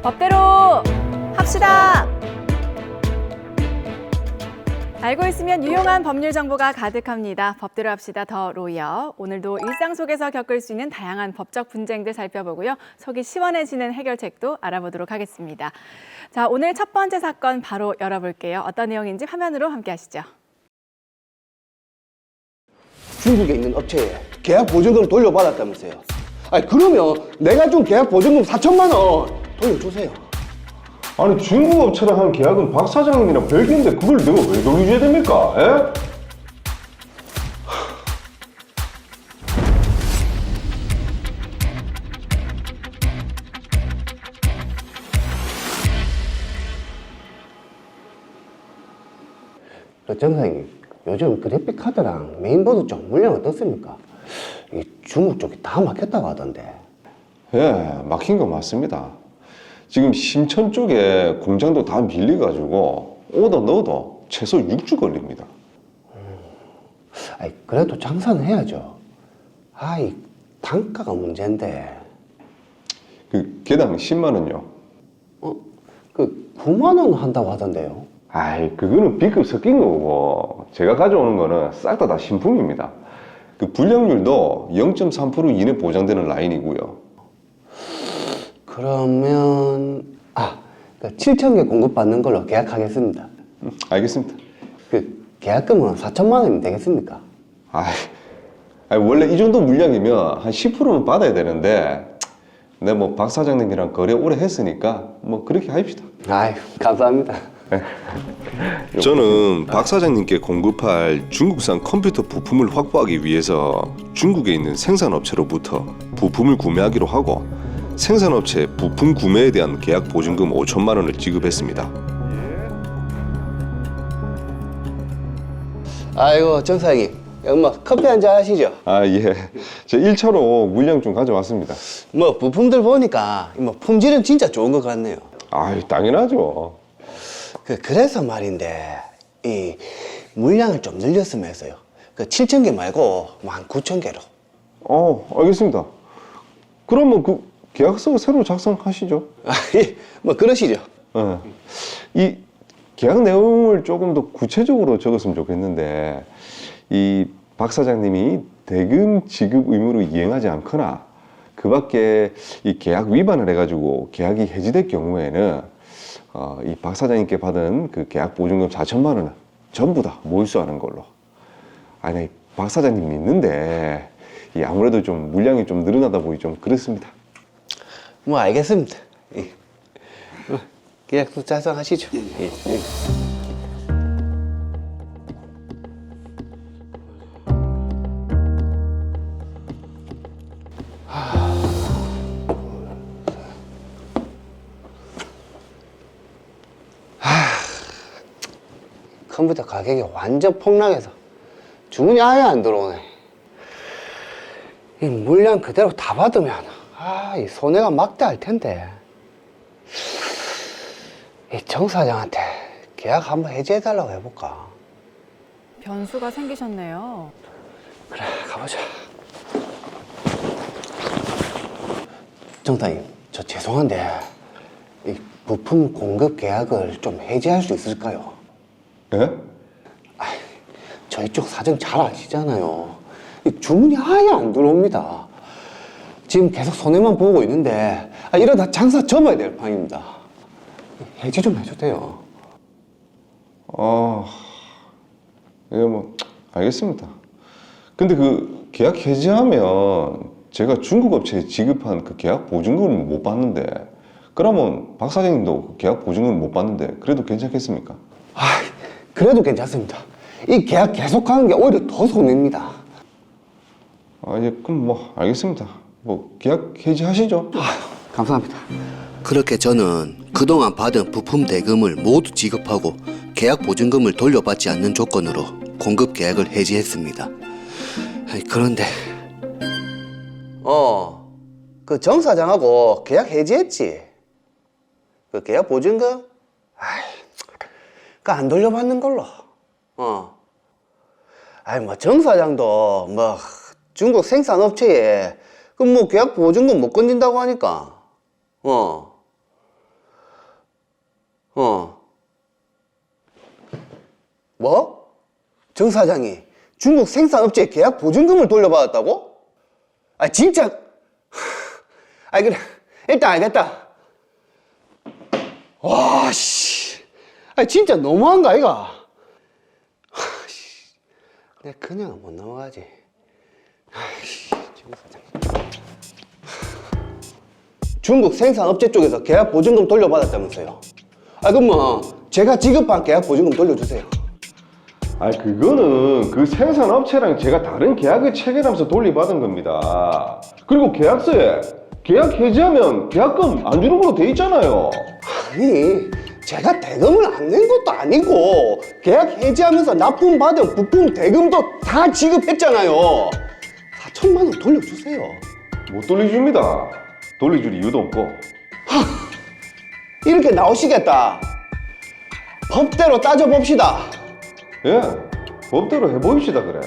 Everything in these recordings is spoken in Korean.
법대로 합시다. 알고 있으면 유용한 법률 정보가 가득합니다. 법대로 합시다 더 로이어. 오늘도 일상 속에서 겪을 수 있는 다양한 법적 분쟁들 살펴보고요. 속이 시원해지는 해결책도 알아보도록 하겠습니다. 자, 오늘 첫 번째 사건 바로 열어볼게요. 어떤 내용인지 화면으로 함께 하시죠. 중국에 있는 업체에 계약 보증금을 돌려받았다면서요. 아니 그러면 내가 준 계약 보증금 4천만 원 돌려주세요. 아니 중국 업체랑 한 계약은 박 사장님이랑 별개인데 그걸 내가 왜 돌려줘야 됩니까? 에? 정사님, 요즘 그래픽카드랑 메인보드 쪽 물량 어떻습니까? 이 중국 쪽이 다 막혔다고 하던데. 예, 막힌 거 맞습니다. 지금 심천 쪽에 공장도 다 밀려가지고 오더 넣어도 최소 6주 걸립니다. 아니 그래도 장사는 해야죠. 아이 단가가 문제인데. 그 개당 10만 원요. 그 9만 원 한다고 하던데요. 아이, 그거는 B급 섞인 거고 제가 가져오는 거는 싹 다 신품입니다. 그 불량률도 0.3% 이내 보장되는 라인이고요. 그러면 그 7천 개 공급받는 걸로 계약하겠습니다. 알겠습니다. 그 계약금은 4천만 원이면 되겠습니까? 아이, 원래 이 정도 물량이면 한 10%는 받아야 되는데 내 뭐 박 사장님이랑 거래 오래 했으니까 뭐 그렇게 합시다. 아유 감사합니다. 저는 박 사장님께 공급할 중국산 컴퓨터 부품을 확보하기 위해서 중국에 있는 생산업체로부터 부품을 구매하기로 하고 생산업체 부품 구매에 대한 계약 보증금 5천만 원을 지급했습니다. 아이고 정사님, 엄마 커피 한잔 하시죠. 아, 예. 제 1차로 물량 좀 가져왔습니다. 뭐 부품들 보니까 뭐 품질은 진짜 좋은 것 같네요. 아유, 당연하죠. 그래서 말인데 이 물량을 좀 늘렸으면 해서요. 그 7천 개 말고 뭐 한 9천 개로. 알겠습니다. 그러면 그 계약서 새로 작성하시죠. 뭐 그러시죠. 이 계약 내용을 조금 더 구체적으로 적었으면 좋겠는데 이 박 사장님이 대금 지급 의무를 이행하지 않거나 그 밖에 이 계약 위반을 해가지고 계약이 해지될 경우에는 이 박 사장님께 받은 그 계약 보증금 4천만 원은 전부 다 몰수하는 걸로. 아니, 박 사장님 믿는데 이 아무래도 좀 물량이 좀 늘어나다 보니 좀 그렇습니다. 뭐 알겠습니다. 예. 계약서 작성하시죠. 예. 컴퓨터 가격이 완전 폭락해서 주문이 아예 안 들어오네. 이 물량 그대로 다 받으면 이 손해가 막대할 텐데. 이 정 사장한테 계약 한번 해지해달라고 해볼까? 변수가 생기셨네요. 그래, 가보자. 정 사장님, 저 죄송한데 이 부품 공급 계약을 좀 해지할 수 있을까요? 예? 저희 쪽 사정 잘 아시잖아요. 이 주문이 아예 안 들어옵니다. 지금 계속 손해만 보고 있는데 이러다 장사 접어야 될 판입니다. 해지 좀 해주세요. 예, 뭐 알겠습니다. 근데 그 계약 해지하면 제가 중국 업체에 지급한 그 계약 보증금을 못 받는데 그러면 박 사장님도 그 계약 보증금을 못 받는데 그래도 괜찮겠습니까? 그래도 괜찮습니다. 이 계약 계속하는 게 오히려 더 손해입니다. 예, 그럼 뭐 알겠습니다. 뭐 계약 해지하시죠. 감사합니다. 그렇게 저는 그동안 받은 부품 대금을 모두 지급하고 계약 보증금을 돌려받지 않는 조건으로 공급 계약을 해지했습니다. 그런데 그 정 사장하고 계약 해지했지? 그 계약 보증금? 그 안 돌려받는 걸로. 뭐 정 사장도 뭐 중국 생산업체에 그 뭐 계약 보증금 못 건진다고 하니까 뭐? 정 사장이 중국 생산업체 계약 보증금을 돌려받았다고? 아, 진짜? 아, 그래. 일단 알겠다. 와, 씨. 아, 진짜 너무한 거 아이가? 내가 그냥은 못 넘어가지. 아이씨, 정 사장. 중국 생산업체 쪽에서 계약 보증금 돌려받았다면서요? 아, 그럼 뭐 제가 지급한 계약 보증금 돌려주세요. 아, 그거는 그 생산업체랑 제가 다른 계약을 체결하면서 돌려받은 겁니다. 그리고 계약서에 계약 해지하면 계약금 안 주는 걸로 돼 있잖아요. 아니, 제가 대금을 안 낸 것도 아니고 계약 해지하면서 납품받은 부품 대금도 다 지급했잖아요. 4천만 원 돌려주세요. 못 돌려줍니다. 돌려줄 이유도 없고. 이렇게 나오시겠다. 법대로 따져봅시다. 예, 법대로 해보입시다 그래.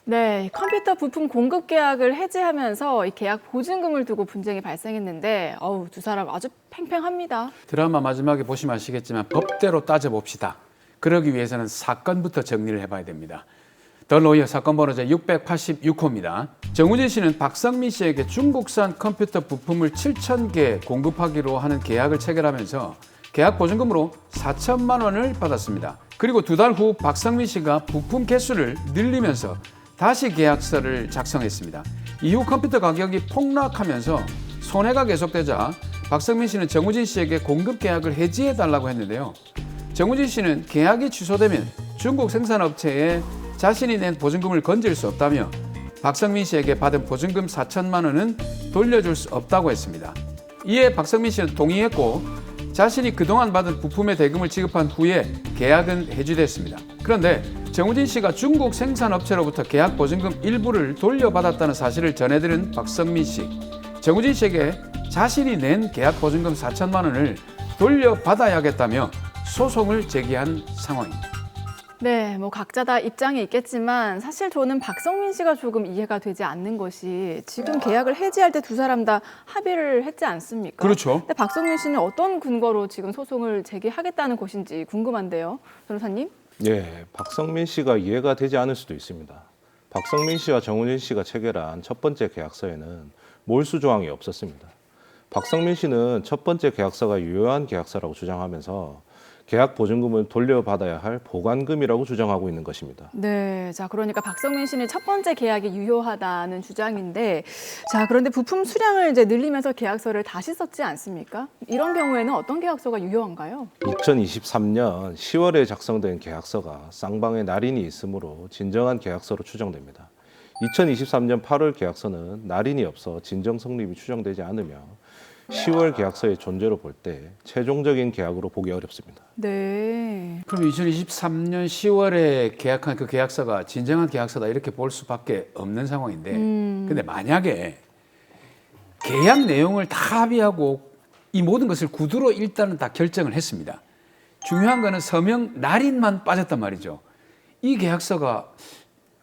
네, 컴퓨터 부품 공급 계약을 해지하면서 이 계약 보증금을 두고 분쟁이 발생했는데 두 사람 아주 팽팽합니다. 드라마 마지막에 보시면 아시겠지만 법대로 따져봅시다. 그러기 위해서는 사건부터 정리를 해봐야 됩니다. 더 로이어 사건 번호 제686호입니다. 정우진 씨는 박성민 씨에게 중국산 컴퓨터 부품을 7,000개 공급하기로 하는 계약을 체결하면서 계약 보증금으로 4천만 원을 받았습니다. 그리고 2달 후 박성민 씨가 부품 개수를 늘리면서 다시 계약서를 작성했습니다. 이후 컴퓨터 가격이 폭락하면서 손해가 계속되자 박성민 씨는 정우진 씨에게 공급 계약을 해지해달라고 했는데요. 정우진 씨는 계약이 취소되면 중국 생산업체에 자신이 낸 보증금을 건질 수 없다며 박성민 씨에게 받은 보증금 4천만 원은 돌려줄 수 없다고 했습니다. 이에 박성민 씨는 동의했고 자신이 그동안 받은 부품의 대금을 지급한 후에 계약은 해지됐습니다. 그런데 정우진 씨가 중국 생산업체로부터 계약 보증금 일부를 돌려받았다는 사실을 전해들은 박성민 씨. 정우진 씨에게 자신이 낸 계약 보증금 4천만 원을 돌려받아야겠다며 소송을 제기한 상황입니다. 네, 각자 다 입장이 있겠지만 사실 저는 박성민 씨가 조금 이해가 되지 않는 것이 지금 계약을 해지할 때 2 사람 다 합의를 했지 않습니까? 그렇죠. 근데 박성민 씨는 어떤 근거로 지금 소송을 제기하겠다는 것인지 궁금한데요, 변호사님? 예, 박성민 씨가 이해가 되지 않을 수도 있습니다. 박성민 씨와 정우진 씨가 체결한 첫 번째 계약서에는 몰수 조항이 없었습니다. 박성민 씨는 첫 번째 계약서가 유효한 계약서라고 주장하면서 계약 보증금을 돌려받아야 할 보관금이라고 주장하고 있는 것입니다. 네, 자 그러니까 박성민 씨는 첫 번째 계약이 유효하다는 주장인데, 자 그런데 부품 수량을 이제 늘리면서 계약서를 다시 썼지 않습니까? 이런 경우에는 어떤 계약서가 유효한가요? 2023년 10월에 작성된 계약서가 쌍방의 날인이 있으므로 진정한 계약서로 추정됩니다. 2023년 8월 계약서는 날인이 없어 진정 성립이 추정되지 않으며 10월 계약서의 존재로 볼 때 최종적인 계약으로 보기 어렵습니다. 네. 그럼 2023년 10월에 계약한 그 계약서가 진정한 계약서다 이렇게 볼 수밖에 없는 상황인데 근데 만약에 계약 내용을 다 합의하고 이 모든 것을 구두로 일단은 다 결정을 했습니다. 중요한 거는 서명 날인만 빠졌단 말이죠. 이 계약서가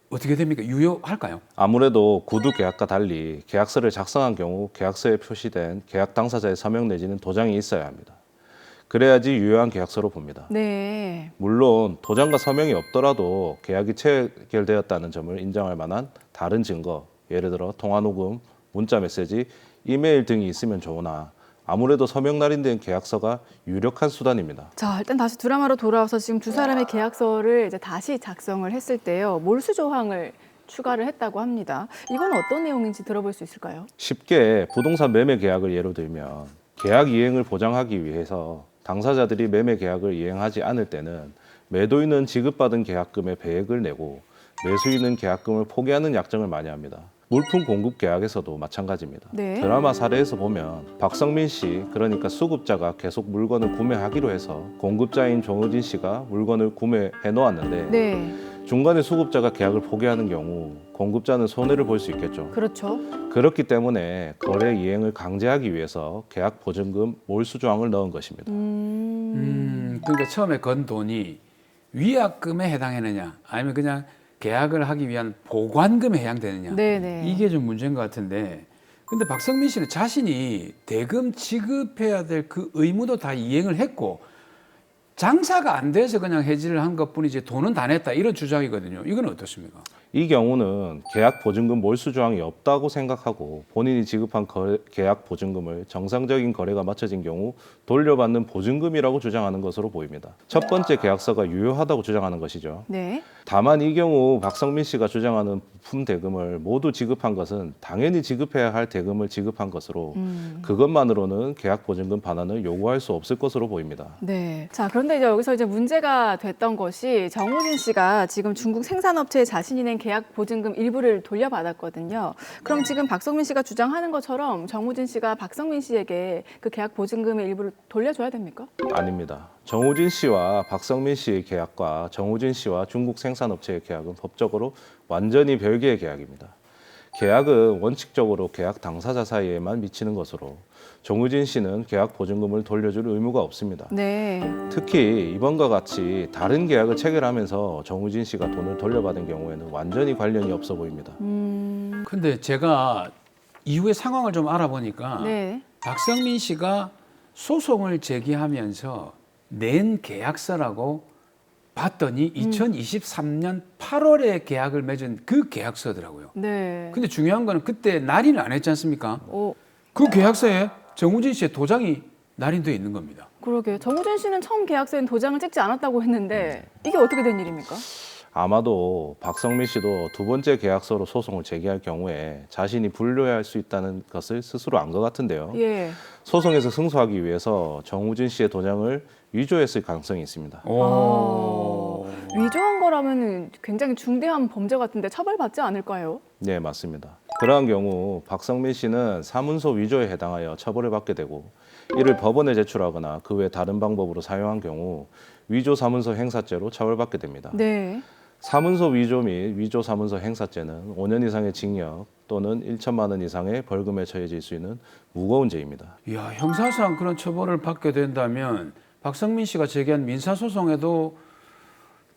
어떻게 됩니까? 유효할까요? 아무래도 구두 계약과 달리 계약서를 작성한 경우 계약서에 표시된 계약 당사자의 서명 내지는 도장이 있어야 합니다. 그래야지 유효한 계약서로 봅니다. 네. 물론 도장과 서명이 없더라도 계약이 체결되었다는 점을 인정할 만한 다른 증거, 예를 들어 통화녹음, 문자메시지, 이메일 등이 있으면 좋으나 아무래도 서명 날인된 계약서가 유력한 수단입니다. 자, 일단 다시 드라마로 돌아와서 지금 2 사람의 계약서를 이제 다시 작성을 했을 때요. 몰수 조항을 추가를 했다고 합니다. 이건 어떤 내용인지 들어볼 수 있을까요? 쉽게 부동산 매매 계약을 예로 들면 계약 이행을 보장하기 위해서 당사자들이 매매 계약을 이행하지 않을 때는 매도인은 지급받은 계약금의 배액을 내고 매수인은 계약금을 포기하는 약정을 많이 합니다. 물품 공급 계약에서도 마찬가지입니다. 네. 드라마 사례에서 보면 박성민 씨, 그러니까 수급자가 계속 물건을 구매하기로 해서 공급자인 정우진 씨가 물건을 구매해 놓았는데 네. 중간에 수급자가 계약을 포기하는 경우 공급자는 손해를 볼 수 있겠죠. 그렇죠. 그렇기 때문에 거래 이행을 강제하기 위해서 계약 보증금 몰수 조항을 넣은 것입니다. 그러니까 처음에 건 돈이 위약금에 해당했느냐 아니면 그냥 계약을 하기 위한 보관금에 해당되느냐. 네네. 이게 좀 문제인 것 같은데. 근데 박성민 씨는 자신이 대금 지급해야 될 그 의무도 다 이행을 했고 장사가 안 돼서 그냥 해지를 한 것뿐이지 돈은 다 냈다 이런 주장이거든요. 이건 어떻습니까? 이 경우는 계약 보증금 몰수 조항이 없다고 생각하고 본인이 지급한 계약 보증금을 정상적인 거래가 마쳐진 경우 돌려받는 보증금이라고 주장하는 것으로 보입니다. 첫 번째 계약서가 유효하다고 주장하는 것이죠. 네. 다만 이 경우 박성민 씨가 주장하는 부품 대금을 모두 지급한 것은 당연히 지급해야 할 대금을 지급한 것으로 그것만으로는 계약 보증금 반환을 요구할 수 없을 것으로 보입니다. 네. 자, 그런데 이제 여기서 이제 문제가 됐던 것이 정우진 씨가 지금 중국 생산업체에 자신이 낸 계약 보증금 일부를 돌려받았거든요. 그럼 지금 박성민 씨가 주장하는 것처럼 정우진 씨가 박성민 씨에게 그 계약 보증금의 일부를 돌려줘야 됩니까? 아닙니다. 정우진 씨와 박성민 씨의 계약과 정우진 씨와 중국 생산업체의 계약은 법적으로 완전히 별개의 계약입니다. 계약은 원칙적으로 계약 당사자 사이에만 미치는 것으로 정우진 씨는 계약 보증금을 돌려줄 의무가 없습니다. 네. 특히 이번과 같이 다른 계약을 체결하면서 정우진 씨가 돈을 돌려받은 경우에는 완전히 관련이 없어 보입니다. 근데 제가 이후의 상황을 좀 알아보니까 네. 박성민 씨가 소송을 제기하면서 낸 계약서라고 봤더니 2023년 8월에 계약을 맺은 그 계약서더라고요. 네. 근데 중요한 거는 그때 날인을 안 했지 않습니까? 오, 그 계약서에 정우진 씨의 도장이 날인되어 있는 겁니다. 그러게. 정우진 씨는 처음 계약서엔 도장을 찍지 않았다고 했는데 이게 어떻게 된 일입니까? 아마도 박성민 씨도 두 번째 계약서로 소송을 제기할 경우에 자신이 불리할 수 있다는 것을 스스로 안 것 같은데요. 예. 소송에서 승소하기 위해서 정우진 씨의 도장을 위조했을 가능성이 있습니다. 위조한 거라면 굉장히 중대한 범죄 같은데 처벌받지 않을까요? 네, 맞습니다. 그러한 경우 박성민 씨는 사문서 위조에 해당하여 처벌을 받게 되고 이를 법원에 제출하거나 그 외 다른 방법으로 사용한 경우 위조 사문서 행사죄로 처벌받게 됩니다. 네. 사문서 위조 및 위조 사문서 행사죄는 5년 이상의 징역 또는 1천만 원 이상의 벌금에 처해질 수 있는 무거운 죄입니다. 이야, 형사상 그런 처벌을 받게 된다면 박성민 씨가 제기한 민사소송에도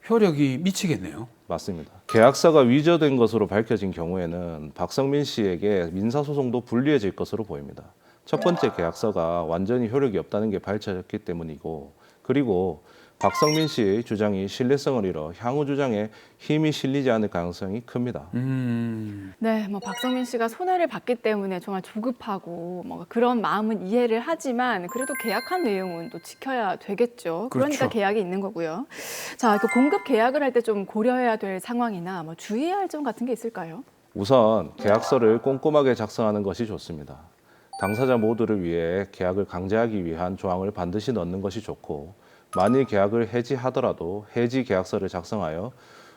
효력이 미치겠네요. 맞습니다. 계약서가 위조된 것으로 밝혀진 경우에는 박성민 씨에게 민사소송도 불리해질 것으로 보입니다. 첫 번째 계약서가 완전히 효력이 없다는 게 밝혀졌기 때문이고 그리고 박성민 씨의 주장이 신뢰성을 잃어 향후 주장에 힘이 실리지 않을 가능성이 큽니다. 네, 뭐 박성민 씨가 손해를 봤기 때문에 정말 조급하고 뭔가 그런 마음은 이해를 하지만 그래도 계약한 내용은 또 지켜야 되겠죠. 그러니까 그렇죠. 계약이 있는 거고요. 자, 그 공급 계약을 할 때 좀 고려해야 될 상황이나 뭐 주의해야 할 점 같은 게 있을까요? 우선 계약서를 꼼꼼하게 작성하는 것이 좋습니다. 당사자 모두를 위해 계약을 강제하기 위한 조항을 반드시 넣는 것이 좋고 만일 계약을 해지하더라도 해지 계약서를 작성하여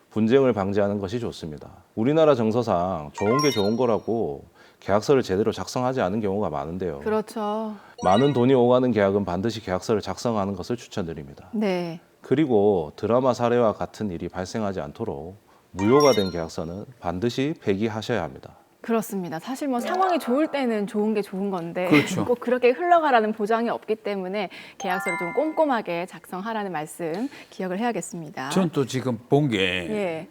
분쟁을 방지하는 것이 좋습니다. 우리나라 정서상 좋은 게 좋은 거라고 계약서를 제대로 작성하지 않은 경우가 많은데요. 그렇죠. 많은 돈이 오가는 계약은 반드시 계약서를 작성하는 것을 추천드립니다. 네. 그리고 드라마 사례와 같은 일이 발생하지 않도록 무효가 된 계약서는 반드시 폐기하셔야 합니다. 그렇습니다. 사실 뭐 상황이 좋을 때는 좋은 게 좋은 건데 그렇죠. 꼭 그렇게 흘러가라는 보장이 없기 때문에 계약서를 좀 꼼꼼하게 작성하라는 말씀 기억을 해야겠습니다. 전 또 지금 본 게 예.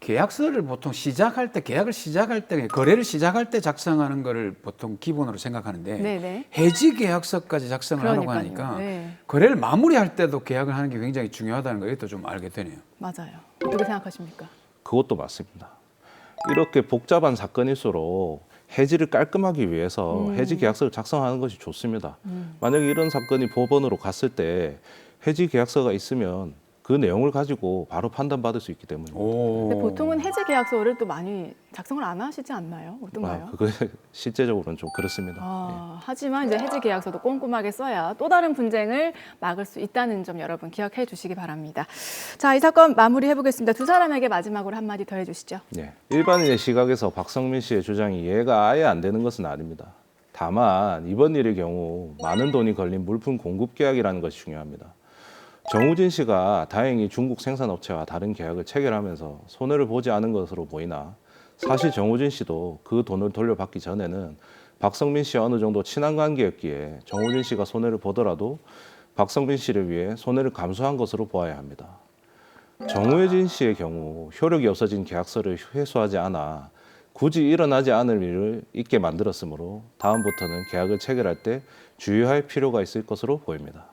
계약서를 보통 시작할 때 계약을 시작할 때 거래를 시작할 때 작성하는 거를 보통 기본으로 생각하는데 네네. 해지 계약서까지 작성을 하려고 그러니까요. 하니까 네. 거래를 마무리할 때도 계약을 하는 게 굉장히 중요하다는 걸 이것도 좀 알게 되네요. 맞아요. 어떻게 생각하십니까? 그것도 맞습니다. 이렇게 복잡한 사건일수록 해지를 깔끔하기 위해서 해지 계약서를 작성하는 것이 좋습니다. 만약에 이런 사건이 법원으로 갔을 때 해지 계약서가 있으면 그 내용을 가지고 바로 판단받을 수 있기 때문입니다. 근데 보통은 해지 계약서를 또 많이 작성을 안 하시지 않나요? 어떤가요? 그거 실제적으로는 좀 그렇습니다. 하지만 이제 해지 계약서도 꼼꼼하게 써야 또 다른 분쟁을 막을 수 있다는 점 여러분 기억해 주시기 바랍니다. 자, 이 사건 마무리해 보겠습니다. 두 사람에게 마지막으로 한마디 더 해주시죠. 네. 일반인의 시각에서 박성민 씨의 주장이 이해가 아예 안 되는 것은 아닙니다. 다만 이번 일의 경우 많은 돈이 걸린 물품 공급 계약이라는 것이 중요합니다. 정우진 씨가 다행히 중국 생산업체와 다른 계약을 체결하면서 손해를 보지 않은 것으로 보이나 사실 정우진 씨도 그 돈을 돌려받기 전에는 박성민 씨와 어느 정도 친한 관계였기에 정우진 씨가 손해를 보더라도 박성민 씨를 위해 손해를 감수한 것으로 보아야 합니다. 정우진 씨의 경우 효력이 없어진 계약서를 회수하지 않아 굳이 일어나지 않을 일을 있게 만들었으므로 다음부터는 계약을 체결할 때 주의할 필요가 있을 것으로 보입니다.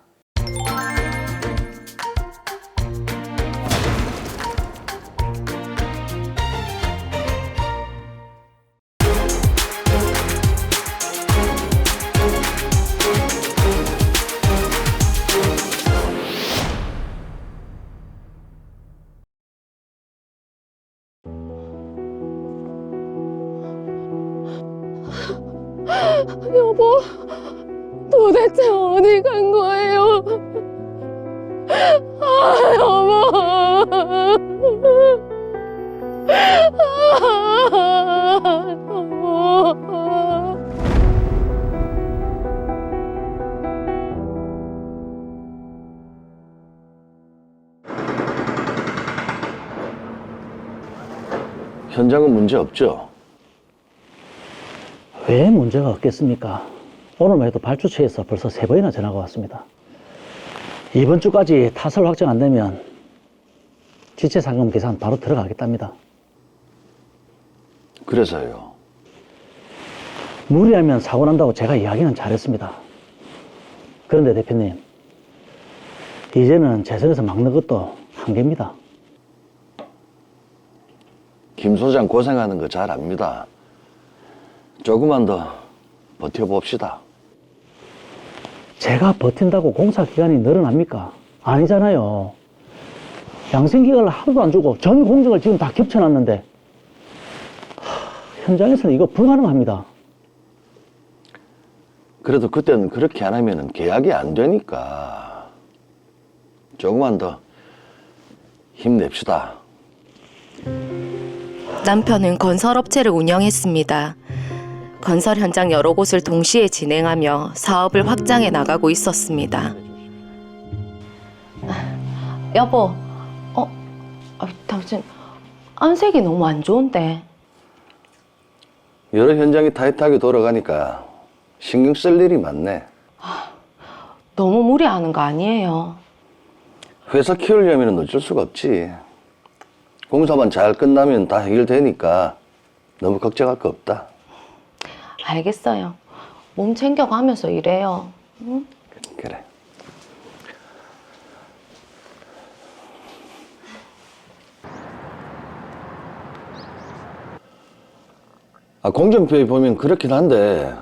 여보, 도대체 어디 간 거예요? 아, 여보. 여보. 현장은 문제 없죠? 왜 문제가 없겠습니까? 오늘만 해도 발주처에서 벌써 3번이나 전화가 왔습니다. 이번 주까지 타설 확정 안 되면 지체 상금 계산 바로 들어가겠답니다. 그래서요. 무리하면 사고 난다고 제가 이야기는 잘했습니다. 그런데 대표님, 이제는 제 선에서 막는 것도 한계입니다. 김 소장 고생하는 거 잘 압니다. 조금만 더 버텨봅시다. 제가 버틴다고 공사 기간이 늘어납니까? 아니잖아요. 양생 기간을 하나도 안 주고 전 공정을 지금 다 겹쳐놨는데 현장에서는 이거 불가능합니다. 그래도 그때는 그렇게 안 하면 계약이 안 되니까 조금만 더 힘냅시다. 남편은 건설업체를 운영했습니다. 건설 현장 여러 곳을 동시에 진행하며 사업을 확장해 나가고 있었습니다. 여보, 당신 안색이 너무 안 좋은데. 여러 현장이 타이트하게 돌아가니까 신경 쓸 일이 많네. 너무 무리하는 거 아니에요? 회사 키우려면 어쩔 수가 없지. 공사만 잘 끝나면 다 해결되니까 너무 걱정할 거 없다. 알겠어요. 몸 챙겨가면서 일해요. 응? 그래. 공정표에 보면 그렇긴 한데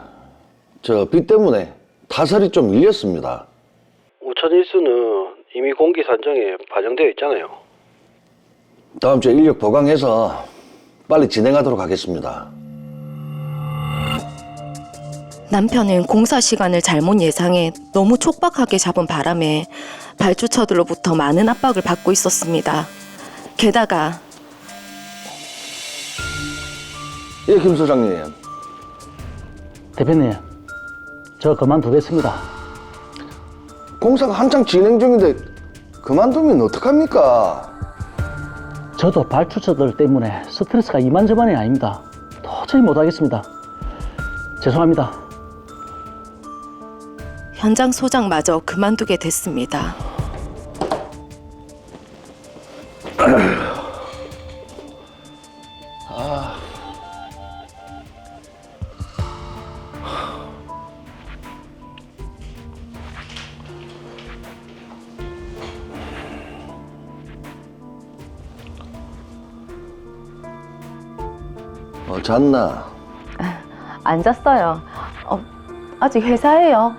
저 비 때문에 타설이 좀 밀렸습니다. 5천 일수는 이미 공기 산정에 반영되어 있잖아요. 다음 주에 인력 보강해서 빨리 진행하도록 하겠습니다. 남편은 공사 시간을 잘못 예상해 너무 촉박하게 잡은 바람에 발주처들로부터 많은 압박을 받고 있었습니다. 게다가 예, 김 소장님. 대표님, 저 그만두겠습니다. 공사가 한창 진행 중인데 그만두면 어떡합니까? 저도 발주처들 때문에 스트레스가 이만저만이 아닙니다. 도저히 못하겠습니다. 죄송합니다. 현장 소장마저 그만두게 됐습니다. 잤나? 안 잤어요. 아직 회사예요.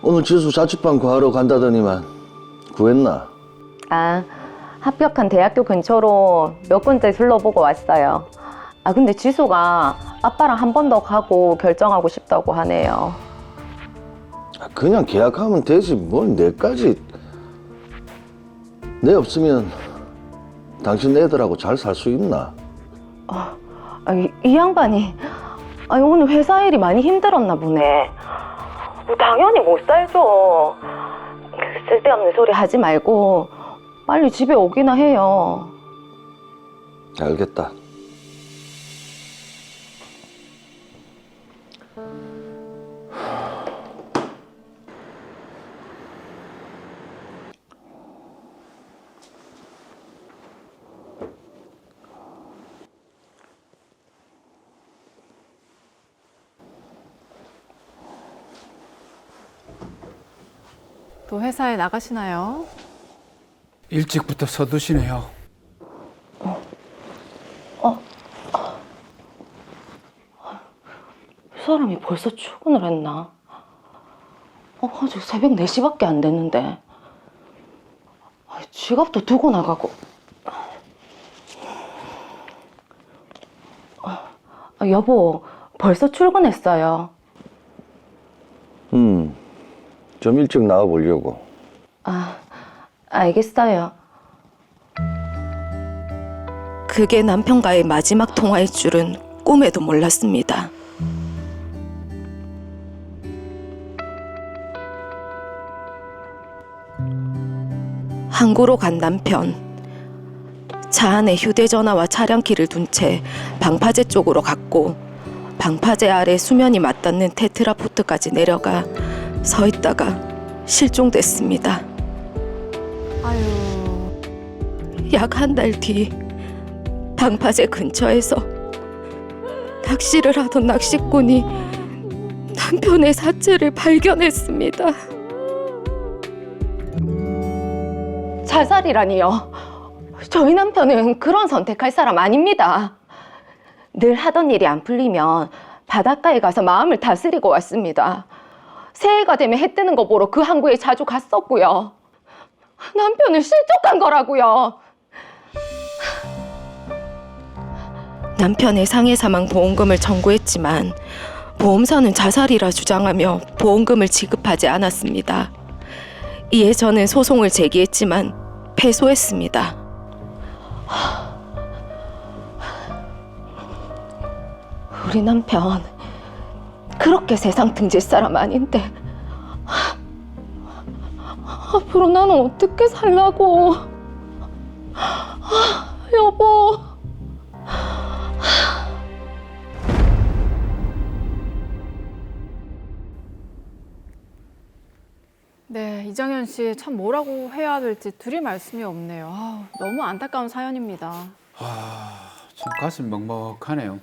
오늘 지수 자취방 구하러 간다더니만 구했나? 합격한 대학교 근처로 몇 군데 둘러보고 왔어요. 근데 지수가 아빠랑 한 번 더 가고 결정하고 싶다고 하네요. 그냥 계약하면 되지 뭘 내까지. 내 없으면 당신 애들하고 잘 살 수 있나? 이 양반이 오늘 회사 일이 많이 힘들었나 보네. 당연히 못 살죠. 쓸데없는 소리 하지 말고 빨리 집에 오기나 해요. 알겠다. 또 회사에 나가시나요? 일찍부터 서두시네요. 이 사람이 벌써 출근을 했나? 아직 새벽 4시밖에 안 됐는데. 지갑도 두고 나가고. 여보, 벌써 출근했어요. 좀 일찍 나와 보려고. 알겠어요. 그게 남편과의 마지막 통화일 줄은 꿈에도 몰랐습니다. 항구로 간 남편. 차 안에 휴대전화와 차량키를 둔 채 방파제 쪽으로 갔고 방파제 아래 수면이 맞닿는 테트라포트까지 내려가 서 있다가 실종됐습니다. 아유. 약 한 달 뒤 방파제 근처에서 낚시를 하던 낚시꾼이 남편의 사체를 발견했습니다. 자살이라니요. 저희 남편은 그런 선택할 사람 아닙니다. 늘 하던 일이 안 풀리면 바닷가에 가서 마음을 다스리고 왔습니다. 새해가 되면 해 뜨는 거 보러 그 항구에 자주 갔었고요. 남편을 실족한 거라고요. 남편의 상해 사망 보험금을 청구했지만 보험사는 자살이라 주장하며 보험금을 지급하지 않았습니다. 이에 저는 소송을 제기했지만 패소했습니다. 우리 남편 그렇게 세상 등질 사람 아닌데 앞으로 나는 어떻게 살라고. 여보. 네, 이정현 씨 참 뭐라고 해야 될지 둘이 말씀이 없네요. 너무 안타까운 사연입니다. 참 가슴이 먹먹하네요.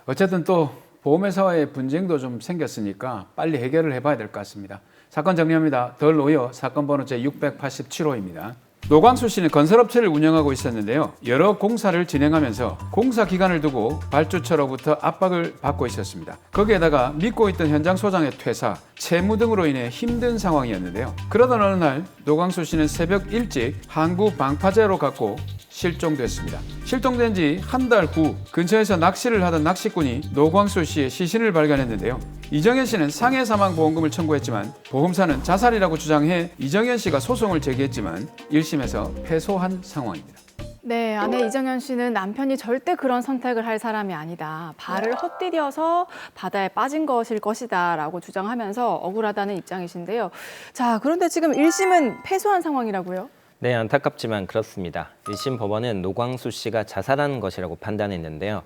어쨌든 또 보험회사와의 분쟁도 좀 생겼으니까 빨리 해결을 해봐야 될 것 같습니다. 사건 정리합니다. 덜 오여 사건 번호 제687호입니다. 노광수 씨는 건설업체를 운영하고 있었는데요. 여러 공사를 진행하면서 공사 기간을 두고 발주처로부터 압박을 받고 있었습니다. 거기에다가 믿고 있던 현장 소장의 퇴사, 채무 등으로 인해 힘든 상황이었는데요. 그러던 어느 날 노광수 씨는 새벽 일찍 항구 방파제로 갔고 실종됐습니다. 실종된 지 한 달 후 근처에서 낚시를 하던 낚시꾼이 노광수 씨의 시신을 발견했는데요. 이정현 씨는 상해 사망 보험금을 청구했지만 보험사는 자살이라고 주장해 이정현 씨가 소송을 제기했지만 1심에서 패소한 상황입니다. 네, 아내 이정현 씨는 남편이 절대 그런 선택을 할 사람이 아니다. 발을 헛디뎌서 바다에 빠진 것일 것이다 라고 주장하면서 억울하다는 입장이신데요. 자, 그런데 지금 1심은 패소한 상황이라고요? 네, 안타깝지만 그렇습니다. 1심 법원은 노광수 씨가 자살한 것이라고 판단했는데요.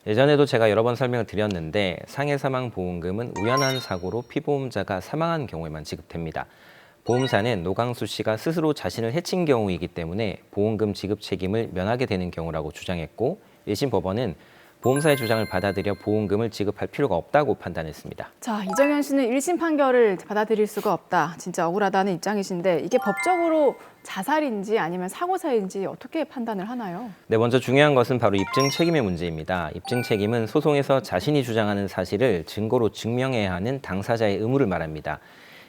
예전에도 제가 여러 번 설명을 드렸는데 상해 사망 보험금은 우연한 사고로 피보험자가 사망한 경우에만 지급됩니다. 보험사는 노광수 씨가 스스로 자신을 해친 경우이기 때문에 보험금 지급 책임을 면하게 되는 경우라고 주장했고 1심 법원은 보험사의 주장을 받아들여 보험금을 지급할 필요가 없다고 판단했습니다. 자, 이정현 씨는 1심 판결을 받아들일 수가 없다. 진짜 억울하다는 입장이신데 이게 법적으로 자살인지 아니면 사고사인지 어떻게 판단을 하나요? 네, 먼저 중요한 것은 바로 입증 책임의 문제입니다. 입증 책임은 소송에서 자신이 주장하는 사실을 증거로 증명해야 하는 당사자의 의무를 말합니다.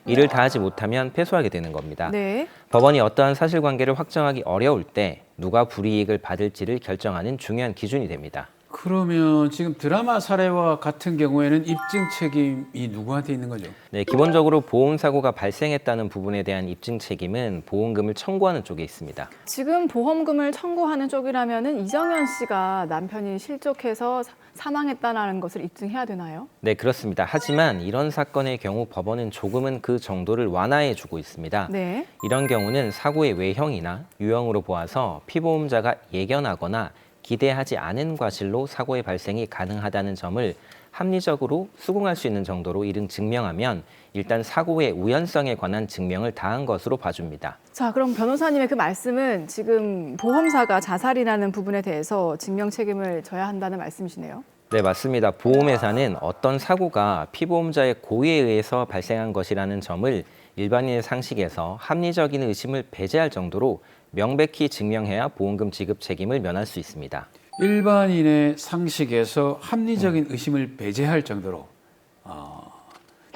이를 다하지 못하면 패소하게 되는 겁니다. 네. 법원이 어떠한 사실관계를 확정하기 어려울 때 누가 불이익을 받을지를 결정하는 중요한 기준이 됩니다. 그러면 지금 드라마 사례와 같은 경우에는 입증 책임이 누구한테 있는 거죠? 네, 기본적으로 보험사고가 발생했다는 부분에 대한 입증 책임은 보험금을 청구하는 쪽에 있습니다. 지금 보험금을 청구하는 쪽이라면은 이정현 씨가 남편이 실족해서 사망했다는 것을 입증해야 되나요? 네, 그렇습니다. 하지만 이런 사건의 경우 법원은 조금은 그 정도를 완화해 주고 있습니다. 네. 이런 경우는 사고의 외형이나 유형으로 보아서 피보험자가 예견하거나 기대하지 않은 과실로 사고의 발생이 가능하다는 점을 합리적으로 수긍할 수 있는 정도로 이를 증명하면 일단 사고의 우연성에 관한 증명을 다한 것으로 봐줍니다. 자, 그럼 변호사님의 그 말씀은 지금 보험사가 자살이라는 부분에 대해서 증명 책임을 져야 한다는 말씀이시네요. 네, 맞습니다. 보험회사는 어떤 사고가 피보험자의 고의에 의해서 발생한 것이라는 점을 일반인의 상식에서 합리적인 의심을 배제할 정도로 명백히 증명해야 보험금 지급 책임을 면할 수 있습니다. 일반인의 상식에서 합리적인 의심을 배제할 정도로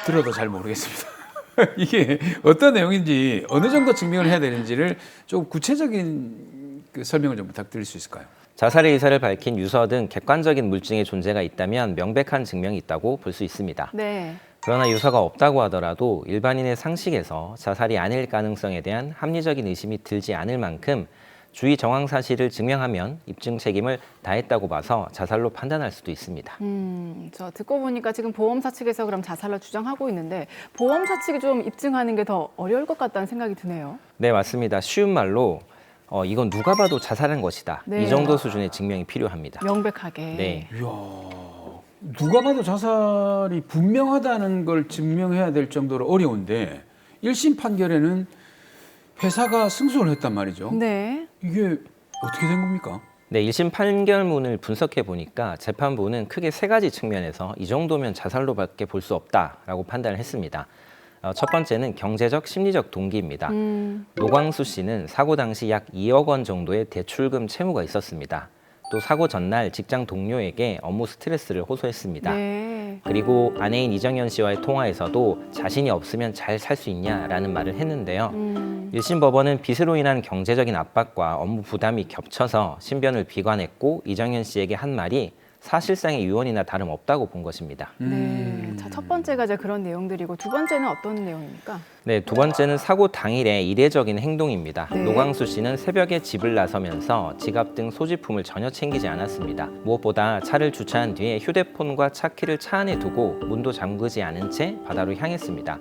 들어도 잘 모르겠습니다. 이게 어떤 내용인지 어느 정도 증명을 해야 되는지를 좀 구체적인 그 설명을 좀 부탁드릴 수 있을까요? 자살의 의사를 밝힌 유서 등 객관적인 물증의 존재가 있다면 명백한 증명이 있다고 볼 수 있습니다. 네. 그러나 유서가 없다고 하더라도 일반인의 상식에서 자살이 아닐 가능성에 대한 합리적인 의심이 들지 않을 만큼 주의 정황 사실을 증명하면 입증 책임을 다했다고 봐서 자살로 판단할 수도 있습니다. 저 듣고 보니까 지금 보험사 측에서 그럼 자살로 주장하고 있는데 보험사 측이 좀 입증하는 게 더 어려울 것 같다는 생각이 드네요. 네, 맞습니다. 쉬운 말로 이건 누가 봐도 자살한 것이다. 네. 이 정도 수준의 증명이 필요합니다. 명백하게. 네. 이야, 누가 봐도 자살이 분명하다는 걸 증명해야 될 정도로 어려운데 1심 판결에는 회사가 승소를 했단 말이죠. 네. 이게 어떻게 된 겁니까? 네, 1심 판결문을 분석해 보니까 재판부는 크게 세 가지 측면에서 이 정도면 자살로밖에 볼 수 없다라고 판단을 했습니다. 첫 번째는 경제적, 심리적 동기입니다. 노광수 씨는 사고 당시 약 2억 원 정도의 대출금 채무가 있었습니다. 또 사고 전날 직장 동료에게 업무 스트레스를 호소했습니다. 네. 그리고 아내인 이정현 씨와의 통화에서도 자신이 없으면 잘 살 수 있냐라는 말을 했는데요. 1심 법원은 빚으로 인한 경제적인 압박과 업무 부담이 겹쳐서 신변을 비관했고 이정현 씨에게 한 말이 사실상의 유언이나 다름없다고 본 것입니다. 네. 자, 첫 번째가 이제 그런 내용들이고 두 번째는 어떤 내용입니까? 네, 두 번째는 사고 당일의 이례적인 행동입니다. 네. 노광수 씨는 새벽에 집을 나서면서 지갑 등 소지품을 전혀 챙기지 않았습니다. 무엇보다 차를 주차한 뒤에 휴대폰과 차키를 차 안에 두고 문도 잠그지 않은 채 바다로 향했습니다.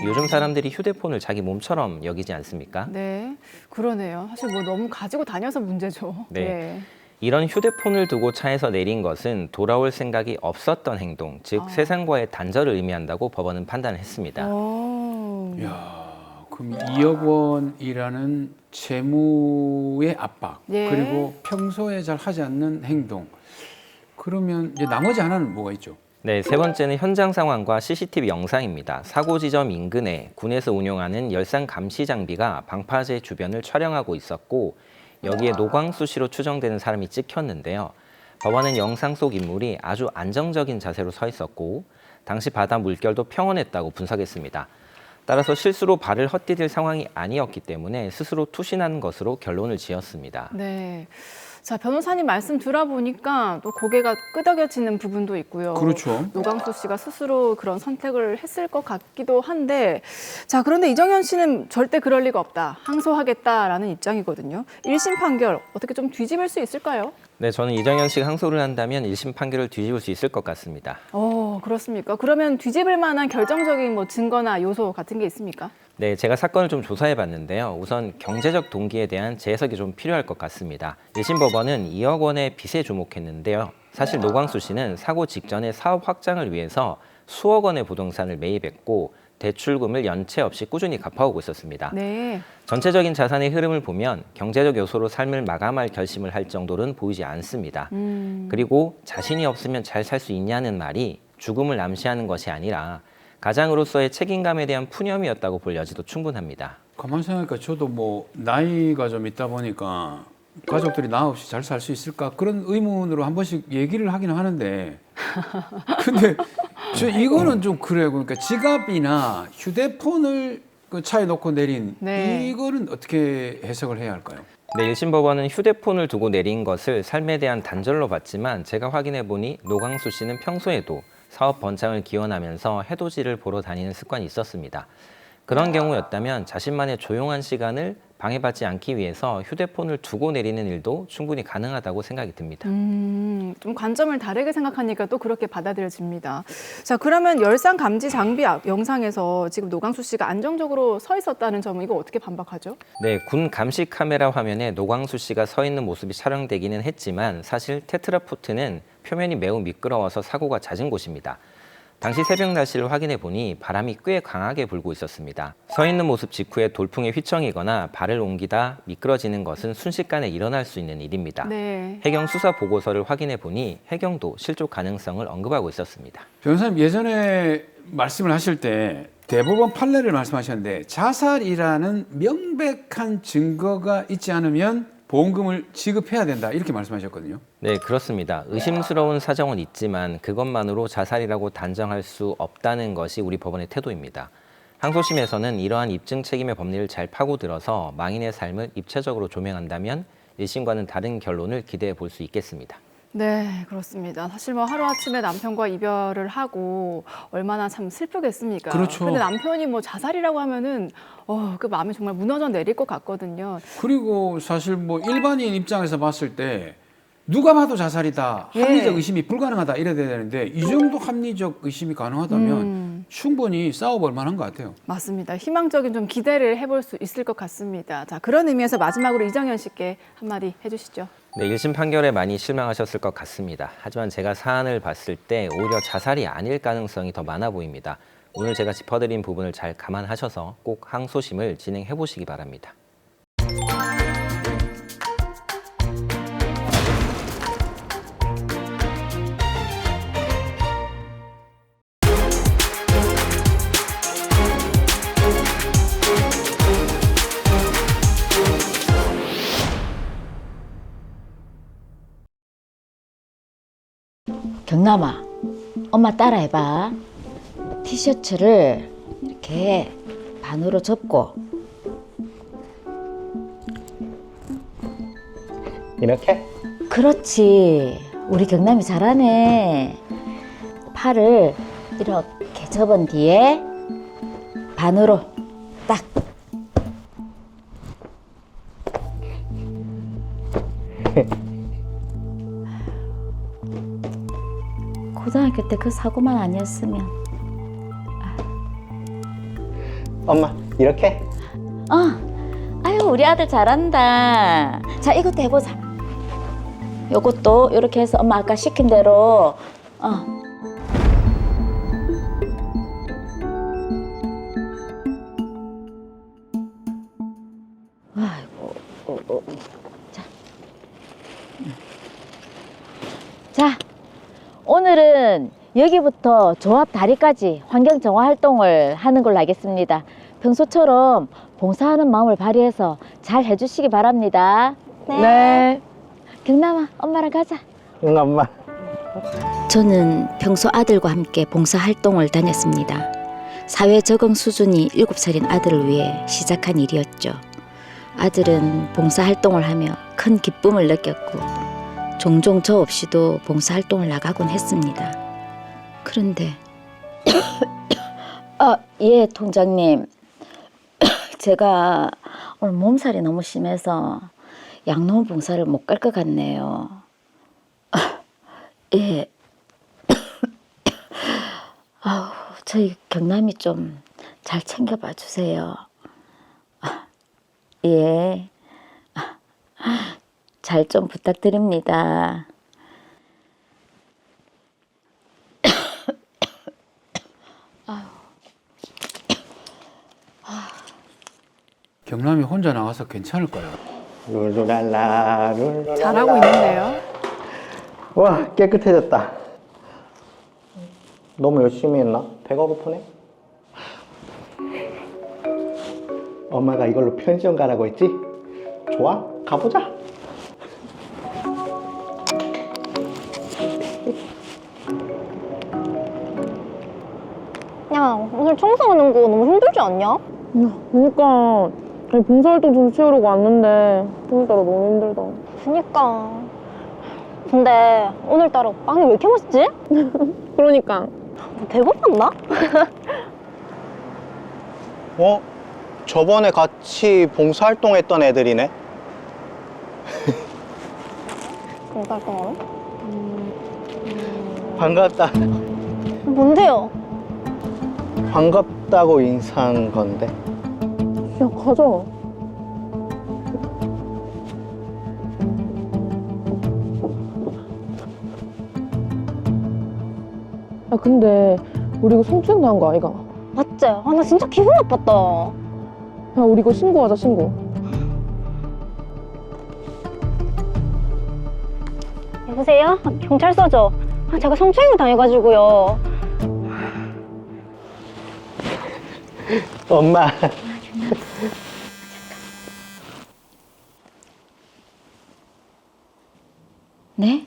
요즘 사람들이 휴대폰을 자기 몸처럼 여기지 않습니까? 네. 그러네요. 사실 뭐 너무 가지고 다녀서 문제죠. 네. 이런 휴대폰을 두고 차에서 내린 것은 돌아올 생각이 없었던 행동, 즉 세상과의 단절을 의미한다고 법원은 판단을 했습니다. 이야, 그럼 2억 원이라는 채무의 압박, 예. 그리고 평소에 잘 하지 않는 행동. 그러면 이제 나머지 하나는 뭐가 있죠? 네, 세 번째는 현장 상황과 CCTV 영상입니다. 사고 지점 인근에 군에서 운용하는 열상 감시 장비가 방파제 주변을 촬영하고 있었고 여기에 노광수 씨로 추정되는 사람이 찍혔는데요. 법원은 영상 속 인물이 아주 안정적인 자세로 서 있었고 당시 바다 물결도 평온했다고 분석했습니다. 따라서 실수로 발을 헛디딜 상황이 아니었기 때문에 스스로 투신한 것으로 결론을 지었습니다. 네. 자, 변호사님 말씀 들어보니까 또 고개가 끄덕여지는 부분도 있고요. 그렇죠. 노광수 씨가 스스로 그런 선택을 했을 것 같기도 한데, 자, 그런데 이정현 씨는 절대 그럴 리가 없다. 항소하겠다라는 입장이거든요. 1심 판결 어떻게 좀 뒤집을 수 있을까요? 네, 저는 이정현 씨가 항소를 한다면 1심 판결을 뒤집을 수 있을 것 같습니다. 그렇습니까? 그러면 뒤집을 만한 결정적인 뭐 증거나 요소 같은 게 있습니까? 네, 제가 사건을 좀 조사해 봤는데요. 우선 경제적 동기에 대한 재해석이 좀 필요할 것 같습니다. 1심 법원은 2억 원의 빚에 주목했는데요. 사실 노광수 씨는 사고 직전에 사업 확장을 위해서 수억 원의 부동산을 매입했고 대출금을 연체 없이 꾸준히 갚아오고 있었습니다. 네. 전체적인 자산의 흐름을 보면 경제적 요소로 삶을 마감할 결심을 할 정도는 보이지 않습니다. 그리고 자신이 없으면 잘 살 수 있냐는 말이 죽음을 암시하는 것이 아니라 가장으로서의 책임감에 대한 푸념이었다고 볼 여지도 충분합니다. 가만히 생각하니까 저도 뭐 나이가 좀 있다 보니까 가족들이 나 없이 잘 살 수 있을까 그런 의문으로 한 번씩 얘기를 하긴 하는데 근데 저 이거는 좀 그래요. 그러니까 지갑이나 휴대폰을 그 차에 놓고 내린 네. 이거는 어떻게 해석을 해야 할까요? 네, 1심 법원은 휴대폰을 두고 내린 것을 삶에 대한 단절로 봤지만 제가 확인해 보니 노광수 씨는 평소에도 사업 번창을 기원하면서 해돋이를 보러 다니는 습관이 있었습니다. 그런 경우였다면 자신만의 조용한 시간을 방해받지 않기 위해서 휴대폰을 두고 내리는 일도 충분히 가능하다고 생각이 듭니다. 좀 관점을 다르게 생각하니까 또 그렇게 받아들여집니다. 자, 그러면 열상 감지 장비 영상에서 지금 노광수 씨가 안정적으로 서 있었다는 점은 이거 어떻게 반박하죠? 네, 군 감시 카메라 화면에 노광수 씨가 서 있는 모습이 촬영되기는 했지만 사실 테트라포트는 표면이 매우 미끄러워서 사고가 잦은 곳입니다. 당시 새벽 날씨를 확인해 보니 바람이 꽤 강하게 불고 있었습니다. 서 있는 모습 직후에 돌풍에 휘청이거나 발을 옮기다 미끄러지는 것은 순식간에 일어날 수 있는 일입니다. 네. 해경 수사 보고서를 확인해 보니 해경도 실족 가능성을 언급하고 있었습니다. 변호사님 예전에 말씀을 하실 때 대법원 판례를 말씀하셨는데 자살이라는 명백한 증거가 있지 않으면 보험금을 지급해야 된다 이렇게 말씀하셨거든요. 네, 그렇습니다. 의심스러운 사정은 있지만 그것만으로 자살이라고 단정할 수 없다는 것이 우리 법원의 태도입니다. 항소심에서는 이러한 입증 책임의 법리를 잘 파고들어서 망인의 삶을 입체적으로 조명한다면 1심과는 다른 결론을 기대해 볼 수 있겠습니다. 네, 그렇습니다. 사실 뭐 하루아침에 남편과 이별을 하고 얼마나 참 슬프겠습니까? 그렇죠. 근데 남편이 뭐 자살이라고 하면은 그 마음이 정말 무너져 내릴 것 같거든요. 그리고 사실 뭐 일반인 입장에서 봤을 때 누가 봐도 자살이다, 합리적 의심이 불가능하다 이래야 되는데 이 정도 합리적 의심이 가능하다면 충분히 싸워볼 만한 것 같아요. 맞습니다. 희망적인 좀 기대를 해볼 수 있을 것 같습니다. 자, 그런 의미에서 마지막으로 이정현 씨께 한마디 해주시죠. 네, 1심 판결에 많이 실망하셨을 것 같습니다. 하지만 제가 사안을 봤을 때 오히려 자살이 아닐 가능성이 더 많아 보입니다. 오늘 제가 짚어드린 부분을 잘 감안하셔서 꼭 항소심을 진행해 보시기 바랍니다. 경남아, 엄마 따라해봐. 티셔츠를 이렇게 반으로 접고 이렇게? 그렇지. 우리 경남이 잘하네. 팔을 이렇게 접은 뒤에 반으로 딱. 고등학교 때 그 사고만 아니었으면. 엄마, 이렇게? 아유, 우리 아들 잘한다. 자, 이것도 해보자. 요것도 이렇게 해서 엄마 아까 시킨 대로. 아이고, 자. 자, 오늘은 여기부터 조합 다리까지 환경 정화 활동을 하는 걸로 하겠습니다. 평소처럼 봉사하는 마음을 발휘해서 잘 해주시기 바랍니다. 네. 경남아, 엄마랑 가자. 응, 엄마. 저는 평소 아들과 함께 봉사활동을 다녔습니다. 사회 적응 수준이 7살인 아들을 위해 시작한 일이었죠. 아들은 봉사활동을 하며 큰 기쁨을 느꼈고 종종 저 없이도 봉사활동을 나가곤 했습니다. 그런데 예, 통장님. 제가 오늘 몸살이 너무 심해서 양로원 봉사를 못 갈 것 같네요. 예. 저희 경남이 좀 잘 챙겨봐 주세요. 예. 잘 좀 부탁드립니다. 경남이 혼자 나가서 괜찮을까요? 룰루랄라, 룰루랄라. 잘하고 있는데요. 와, 깨끗해졌다. 너무 열심히 했나? 배가 고프네. 엄마가 이걸로 편의점 가라고 했지? 좋아, 가보자. 야, 오늘 청소하는 거 너무 힘들지 않냐? 그러니까 봉사활동 좀 채우려고 왔는데 오늘따라 너무 힘들다. 그니까. 근데 오늘따라 빵이 왜 이렇게 맛있지? 그러니까. 배고팠나? 저번에 같이 봉사활동했던 애들이네. 봉사활동하는? 반갑다. 뭔데요? 반갑다고 인사한 건데. 야, 가자. 야, 근데 우리 이거 성추행 당한 거 아이가? 맞지? 나 진짜 기분 나빴다. 야, 우리 이거 신고하자, 신고. 여보세요? 경찰서죠? 제가 성추행을 당해가지고요. 엄마. 네?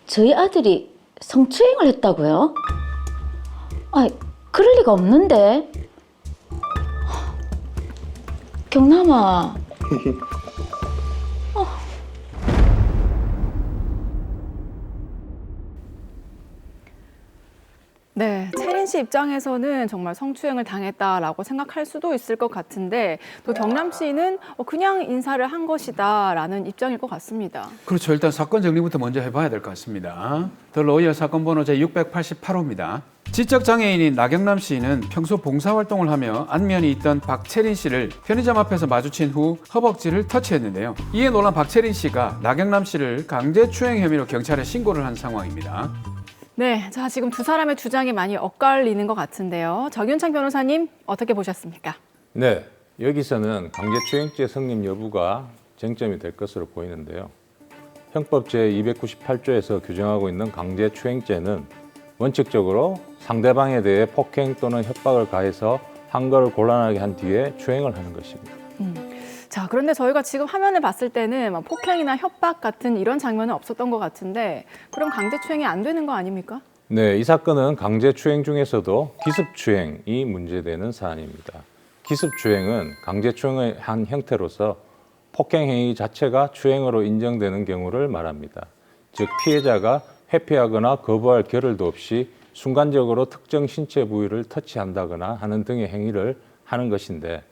저희 아들이 성추행을 했다고요? 아, 그럴 리가 없는데. 경남아. 네, 채린 씨 입장에서는 정말 성추행을 당했다라고 생각할 수도 있을 것 같은데 또 경남 씨는 그냥 인사를 한 것이다라는 입장일 것 같습니다. 그렇죠. 일단 사건 정리부터 먼저 해봐야 될 것 같습니다. 더 로이어 사건 번호 제688호입니다. 지적장애인인 나경남 씨는 평소 봉사활동을 하며 안면이 있던 박채린 씨를 편의점 앞에서 마주친 후 허벅지를 터치했는데요. 이에 놀란 박채린 씨가 나경남 씨를 강제추행 혐의로 경찰에 신고를 한 상황입니다. 네, 자 지금 두 사람의 주장이 많이 엇갈리는 것 같은데요. 정윤창 변호사님 어떻게 보셨습니까? 네, 여기서는 강제추행죄 성립 여부가 쟁점이 될 것으로 보이는데요. 형법 제298조에서 규정하고 있는 강제추행죄는 원칙적으로 상대방에 대해 폭행 또는 협박을 가해서 한거를 곤란하게 한 뒤에 추행을 하는 것입니다. 자, 그런데 저희가 지금 화면을 봤을 때는 막 폭행이나 협박 같은 이런 장면은 없었던 것 같은데 그럼 강제추행이 안 되는 거 아닙니까? 네, 이 사건은 강제추행 중에서도 기습추행이 문제되는 사안입니다. 기습추행은 강제추행의 한 형태로서 폭행행위 자체가 추행으로 인정되는 경우를 말합니다. 즉 피해자가 회피하거나 거부할 겨를도 없이 순간적으로 특정 신체 부위를 터치한다거나 하는 등의 행위를 하는 것인데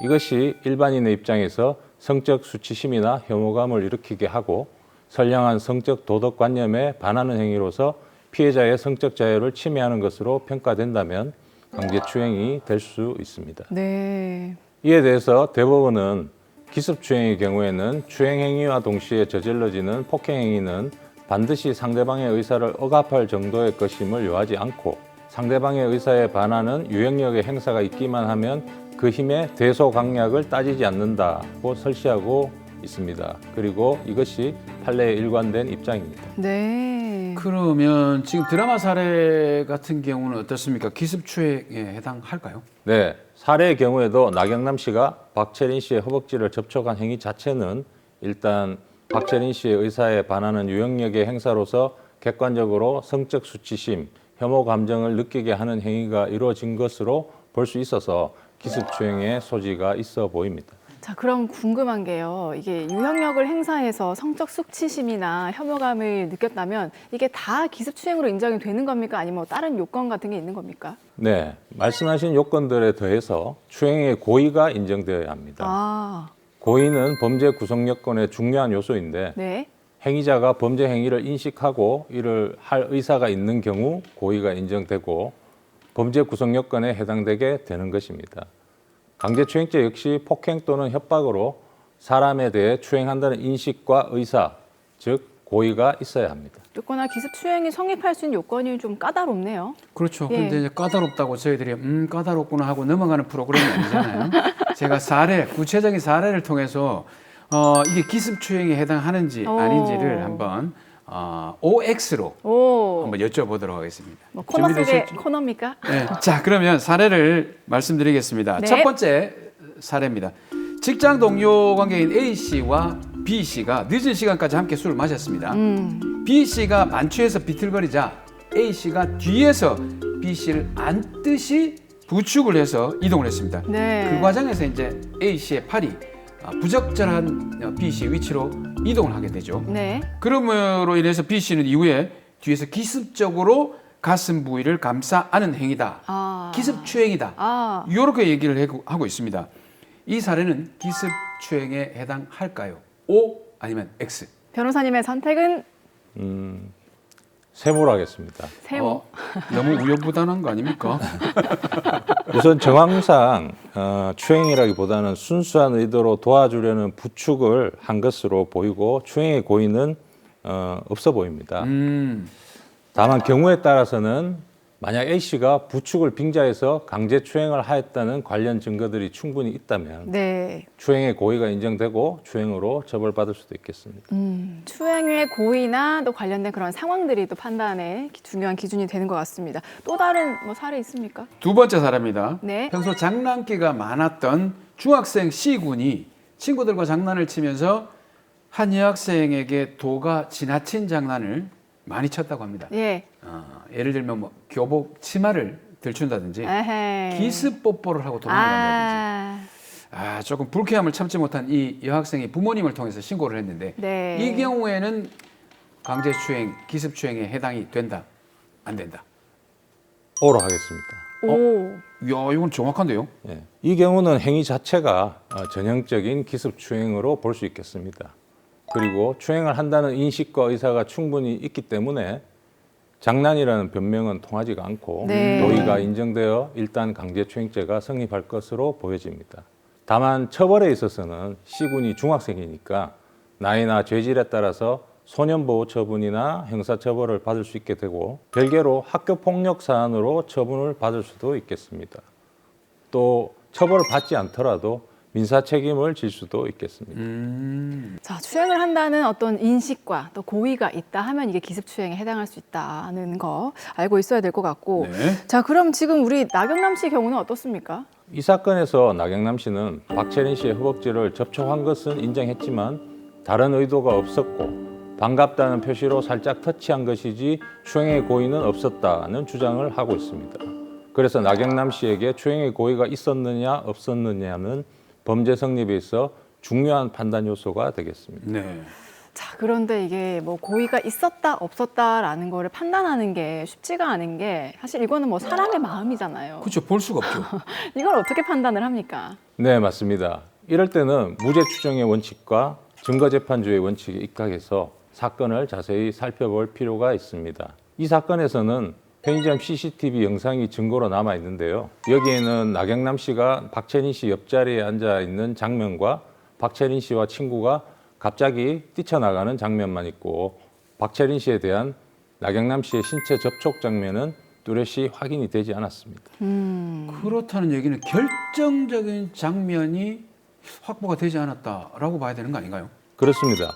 이것이 일반인의 입장에서 성적 수치심이나 혐오감을 일으키게 하고 선량한 성적 도덕관념에 반하는 행위로서 피해자의 성적 자유를 침해하는 것으로 평가된다면 강제추행이 될 수 있습니다. 네. 이에 대해서 대법원은 기습추행의 경우에는 추행행위와 동시에 저질러지는 폭행행위는 반드시 상대방의 의사를 억압할 정도의 것임을 요하지 않고 상대방의 의사에 반하는 유형력의 행사가 있기만 하면 그 힘의 대소강약을 따지지 않는다고 설시하고 있습니다. 그리고 이것이 판례에 일관된 입장입니다. 네. 그러면 지금 드라마 사례 같은 경우는 어떻습니까? 기습추행에 해당할까요? 네, 사례의 경우에도 나경남 씨가 박채린 씨의 허벅지를 접촉한 행위 자체는 일단 박채린 씨의 의사에 반하는 유형력의 행사로서 객관적으로 성적 수치심, 혐오 감정을 느끼게 하는 행위가 이루어진 것으로 볼 수 있어서 기습추행의 소지가 있어 보입니다. 자, 그럼 궁금한 게요. 이게 유형력을 행사해서 성적 수치심이나 혐오감을 느꼈다면 이게 다 기습추행으로 인정이 되는 겁니까? 아니면 뭐 다른 요건 같은 게 있는 겁니까? 네, 말씀하신 요건들에 더해서 추행의 고의가 인정되어야 합니다. 아, 고의는 범죄 구성 요건의 중요한 요소인데 네. 행위자가 범죄 행위를 인식하고 이를 할 의사가 있는 경우 고의가 인정되고 범죄 구성 요건에 해당되게 되는 것입니다. 강제추행죄 역시 폭행 또는 협박으로 사람에 대해 추행한다는 인식과 의사, 즉 고의가 있어야 합니다. 어쨌거나 기습추행이 성립할 수 있는 요건이 좀 까다롭네요. 그렇죠. 예. 근데 이제 까다롭다고 저희들이 까다롭구나 하고 넘어가는 프로그램이 아니잖아요. 제가 구체적인 사례를 통해서 이게 기습추행에 해당하는지 아닌지를 한번 OX로 한번 여쭤보도록 하겠습니다. 뭐 코너 속의 준비되셨죠? 코너입니까? 네. 자, 그러면 사례를 말씀드리겠습니다. 네. 첫 번째 사례입니다. 직장 동료 관계인 A 씨와 B 씨가 늦은 시간까지 함께 술을 마셨습니다. B 씨가 만취해서 비틀거리자 A 씨가 뒤에서 B 씨를 안듯이 부축을 해서 이동을 했습니다. 네. 그 과정에서 이제 A 씨의 팔이 부적절한 B 씨의 위치로 이동을 하게 되죠. 네. 그러므로 인해서 B 씨는 이후에 뒤에서 기습적으로 가슴 부위를 감싸 안은 행위다. 기습추행이다. 이렇게 얘기를 하고 있습니다. 이 사례는 기습추행에 해당할까요? O 아니면 X? 변호사님의 선택은 세모로 하겠습니다. 세모. 너무 우여부단한 거 아닙니까? 우선 정황상 추행이라기보다는 순수한 의도로 도와주려는 부축을 한 것으로 보이고 추행의 고의는 없어 보입니다. 다만 경우에 따라서는 만약 A씨가 부축을 빙자해서 강제추행을 하였다는 관련 증거들이 충분히 있다면 네. 추행의 고의가 인정되고 추행으로 처벌받을 수도 있겠습니다. 추행의 고의나 또 관련된 그런 상황들이 또 판단의 중요한 기준이 되는 것 같습니다. 또 다른 뭐 사례 있습니까? 두 번째 사례입니다. 네. 평소 장난기가 많았던 중학생 C군이 친구들과 장난을 치면서 한 여학생에게 도가 지나친 장난을 많이 쳤다고 합니다. 예. 예를 들면 뭐 교복 치마를 들춘다든지 에헤이. 기습 뽀뽀를 하고 도망간다든지 조금 불쾌함을 참지 못한 이 여학생이 부모님을 통해서 신고를 했는데 네. 이 경우에는 강제추행, 기습추행에 해당이 된다? 안 된다? 오로 하겠습니다. 오. 이야, 이건 정확한데요? 예. 이 경우는 행위 자체가 전형적인 기습추행으로 볼 수 있겠습니다. 그리고 추행을 한다는 인식과 의사가 충분히 있기 때문에 장난이라는 변명은 통하지가 않고 네. 도의가 인정되어 일단 강제추행죄가 성립할 것으로 보여집니다. 다만 처벌에 있어서는 C군이 중학생이니까 나이나 죄질에 따라서 소년보호 처분이나 형사처벌을 받을 수 있게 되고 별개로 학교폭력 사안으로 처분을 받을 수도 있겠습니다. 또 처벌을 받지 않더라도 민사 책임을 질 수도 있겠습니다. 자, 추행을 한다는 어떤 인식과 또 고의가 있다 하면 이게 기습추행에 해당할 수 있다는 거 알고 있어야 될 것 같고. 네. 자, 그럼 지금 우리 나경남 씨 경우는 어떻습니까? 이 사건에서 나경남 씨는 박채린 씨의 허벅지를 접촉한 것은 인정했지만 다른 의도가 없었고 반갑다는 표시로 살짝 터치한 것이지 추행의 고의는 없었다는 주장을 하고 있습니다. 그래서 나경남 씨에게 추행의 고의가 있었느냐 없었느냐는 범죄 성립에 있어 중요한 판단 요소가 되겠습니다. 네. 자, 그런데 이게 뭐 고의가 있었다 없었다라는 거를 판단하는 게 쉽지가 않은 게 사실 이거는 뭐 사람의 마음이잖아요. 그렇죠. 볼 수가 없죠. 이걸 어떻게 판단을 합니까? 네, 맞습니다. 이럴 때는 무죄 추정의 원칙과 증거재판주의 원칙에 입각해서 사건을 자세히 살펴볼 필요가 있습니다. 이 사건에서는 편의점 CCTV 영상이 증거로 남아 있는데요. 여기에는 나경남 씨가 박채린 씨 옆자리에 앉아 있는 장면과 박채린 씨와 친구가 갑자기 뛰쳐나가는 장면만 있고 박채린 씨에 대한 나경남 씨의 신체 접촉 장면은 뚜렷이 확인이 되지 않았습니다. 그렇다는 얘기는 결정적인 장면이 확보가 되지 않았다라고 봐야 되는 거 아닌가요? 그렇습니다.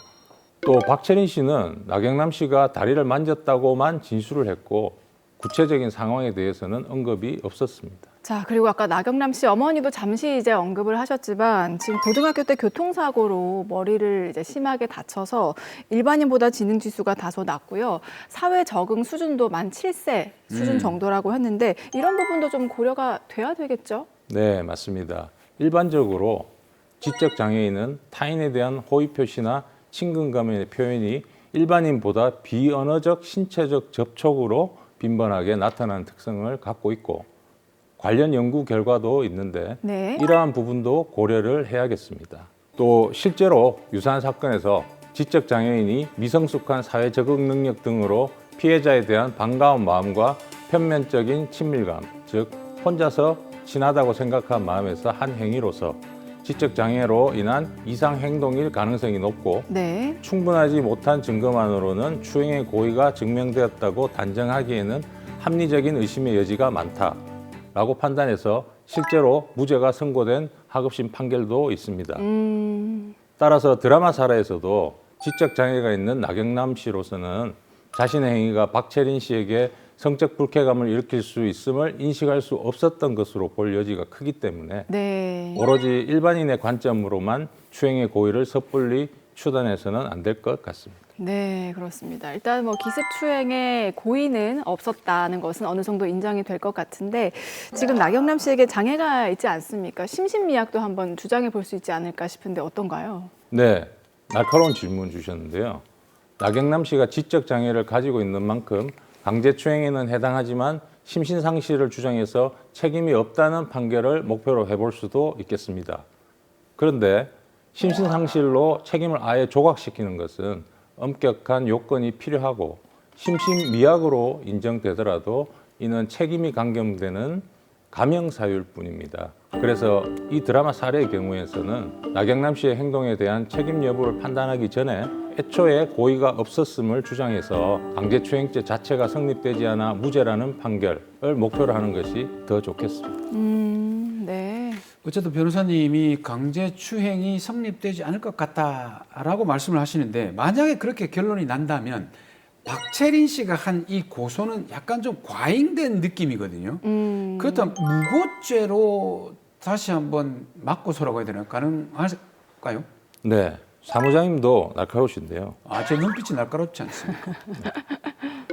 또 박채린 씨는 나경남 씨가 다리를 만졌다고만 진술을 했고 구체적인 상황에 대해서는 언급이 없었습니다. 자, 그리고 아까 나경남 씨 어머니도 잠시 이제 언급을 하셨지만 지금 고등학교 때 교통사고로 머리를 이제 심하게 다쳐서 일반인보다 지능 지수가 다소 낮고요. 사회 적응 수준도 만 7세 수준 정도라고 했는데 이런 부분도 좀 고려가 돼야 되겠죠? 네, 맞습니다. 일반적으로 지적 장애인은 타인에 대한 호의 표시나 친근감의 표현이 일반인보다 비언어적 신체적 접촉으로 빈번하게 나타나는 특성을 갖고 있고 관련 연구 결과도 있는데 네. 이러한 부분도 고려를 해야겠습니다. 또 실제로 유사한 사건에서 지적 장애인이 미성숙한 사회 적응 능력 등으로 피해자에 대한 반가운 마음과 편면적인 친밀감, 즉 혼자서 친하다고 생각한 마음에서 한 행위로서 지적 장애로 인한 이상 행동일 가능성이 높고 네. 충분하지 못한 증거만으로는 추행의 고의가 증명되었다고 단정하기에는 합리적인 의심의 여지가 많다라고 판단해서 실제로 무죄가 선고된 하급심 판결도 있습니다. 따라서 드라마 사례에서도 지적 장애가 있는 나경남 씨로서는 자신의 행위가 박채린 씨에게 성적 불쾌감을 일으킬 수 있음을 인식할 수 없었던 것으로 볼 여지가 크기 때문에 네. 오로지 일반인의 관점으로만 추행의 고의를 섣불리 추단해서는 안 될 것 같습니다. 네, 그렇습니다. 일단 뭐 기습추행의 고의는 없었다는 것은 어느 정도 인정이 될 것 같은데 지금 나경남 씨에게 장애가 있지 않습니까? 심신미약도 한번 주장해 볼 수 있지 않을까 싶은데 어떤가요? 네, 날카로운 질문 주셨는데요. 나경남 씨가 지적 장애를 가지고 있는 만큼 강제추행에는 해당하지만 심신상실을 주장해서 책임이 없다는 판결을 목표로 해볼 수도 있겠습니다. 그런데 심신상실로 책임을 아예 조각시키는 것은 엄격한 요건이 필요하고 심신미약으로 인정되더라도 이는 책임이 감경되는 감형사유일 뿐입니다. 그래서 이 드라마 사례의 경우에서는 나경남 씨의 행동에 대한 책임 여부를 판단하기 전에 애초에 고의가 없었음을 주장해서 강제추행죄 자체가 성립되지 않아 무죄라는 판결을 목표로 하는 것이 더 좋겠습니다. 네. 어쨌든 변호사님이 강제추행이 성립되지 않을 것 같다라고 말씀을 하시는데 만약에 그렇게 결론이 난다면 박채린 씨가 한 이 고소는 약간 좀 과잉된 느낌이거든요. 그렇다면 무고죄로 다시 한번 맞고소라고 해야 되나요? 가능할까요? 네, 사무장님도 날카로우신데요. 제 눈빛이 날카롭지 않습니까?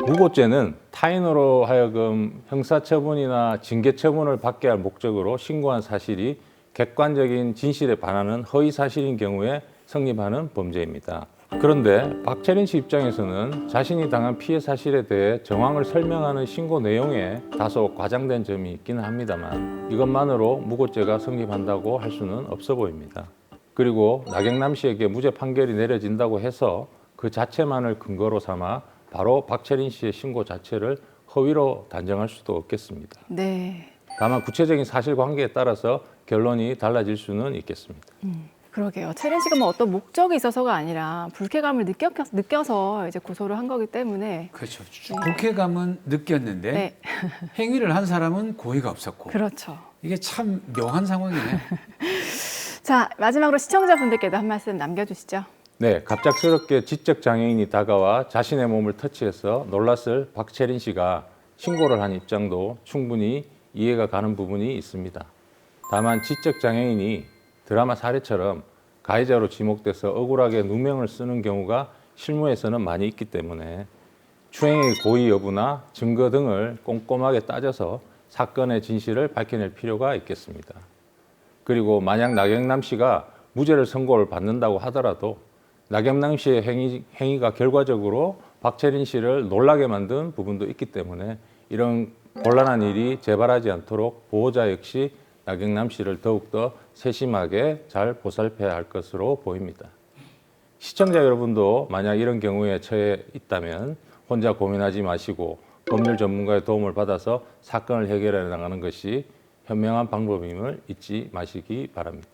무고죄는 타인으로 하여금 형사처분이나 징계처분을 받게 할 목적으로 신고한 사실이 객관적인 진실에 반하는 허위 사실인 경우에 성립하는 범죄입니다. 그런데 박채린 씨 입장에서는 자신이 당한 피해 사실에 대해 정황을 설명하는 신고 내용에 다소 과장된 점이 있기는 합니다만 이것만으로 무고죄가 성립한다고 할 수는 없어 보입니다. 그리고 나경남 씨에게 무죄 판결이 내려진다고 해서 그 자체만을 근거로 삼아 바로 박채린 씨의 신고 자체를 허위로 단정할 수도 없겠습니다. 네. 다만 구체적인 사실관계에 따라서 결론이 달라질 수는 있겠습니다. 그러게요. 채린 씨가 뭐 어떤 목적이 있어서가 아니라 불쾌감을 느껴서 이제 고소를 한 거기 때문에. 그렇죠. 불쾌감은 느꼈는데 네. 행위를 한 사람은 고의가 없었고. 그렇죠. 이게 참 묘한 상황이네요. 자, 마지막으로 시청자분들께도 한 말씀 남겨주시죠. 네, 갑작스럽게 지적장애인이 다가와 자신의 몸을 터치해서 놀랐을 박채린 씨가 신고를 한 입장도 충분히 이해가 가는 부분이 있습니다. 다만 지적장애인이 드라마 사례처럼 가해자로 지목돼서 억울하게 누명을 쓰는 경우가 실무에서는 많이 있기 때문에 추행의 고의 여부나 증거 등을 꼼꼼하게 따져서 사건의 진실을 밝혀낼 필요가 있겠습니다. 그리고 만약 나경남 씨가 무죄를 선고를 받는다고 하더라도 나경남 씨의 행위가 결과적으로 박채린 씨를 놀라게 만든 부분도 있기 때문에 이런 곤란한 일이 재발하지 않도록 보호자 역시 나경남 씨를 더욱더 세심하게 잘 보살펴야 할 것으로 보입니다. 시청자 여러분도 만약 이런 경우에 처해 있다면 혼자 고민하지 마시고 법률 전문가의 도움을 받아서 사건을 해결해 나가는 것이 현명한 방법임을 잊지 마시기 바랍니다.